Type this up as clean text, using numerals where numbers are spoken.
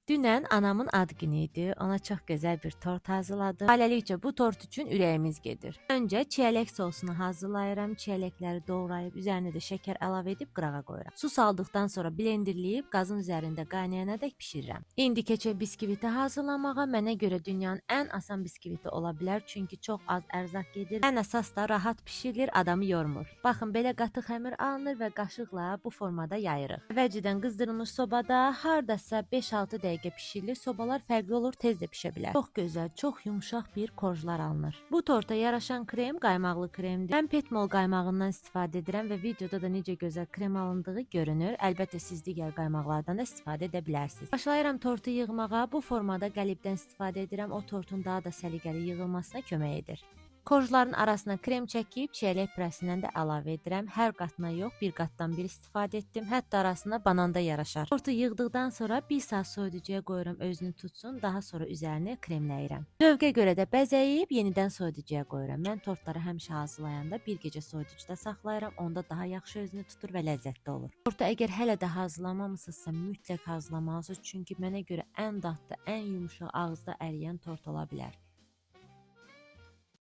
Dünən anamın ad günü idi. Ona çox gözəl bir tort hazırladım. Ailəlikcə bu tort üçün ürəyimiz gedir. Öncə çiyələk sosunu hazırlayıram. Çiyələkləri doğrayıb üzərinə də şəkər əlavə edib qırağa qoyuram. Su saldıqdan sonra blenderləyib qazın üzərində qaynayana-dək bişirirəm. İndi keçək biskviti hazırlamağa. Mənə görə dünyanın ən asan biskviti ola bilər, çünki çox az ərzaq gedir. Ən əsas da rahat bişirilir, adamı yormur. Baxın, belə qatıq xəmir alınır və qaşıqla bu formada yayırıq. Əvvəlcədən qızdırılmış sobada hardasa 5-6 dəqiqə bişirilir. Sobalar fərqli olur, tez də pişə bilər. Çox gözəl, çox yumşaq bir korjlar alınır. Bu torta yaraşan krem qaymaqlı kremdir. Mən petmol qaymağından istifadə edirəm və videoda da necə gözəl krem alındığı görünür. Əlbəttə siz digər qaymaqlardan da istifadə edə bilərsiniz. Başlayıram tortu yığmağa. Bu formada qəlibdən istifadə edirəm. O tortun daha da səliqəli yığılmasına kömək edir. Korjların arasına krem çəkib çiyələk pürəsindən də əlavə edirəm. Hər qatına yox, bir qatdan bir istifadə etdim. Hətta arasına banan da yaraşar. Tortu yığdıqdan sonra 1 saat soyuducuya qoyuram, özünü tutsun. Daha sonra üzərini kremləyirəm. Zövqə görə də bəzəyib yenidən soyuducuya qoyuram. Mən tortları həmişə hazırlayanda bir gecə soyuducuda saxlayıram. Onda daha yaxşı özünü tutur və ləzzətli olur. Tortu əgər hələ də hazırlamamısınızsa mütləq hazırlamalısınız. Çünki mənə görə ən dadlı, ən yumşaq, ağızda əriyən tort ola bilər.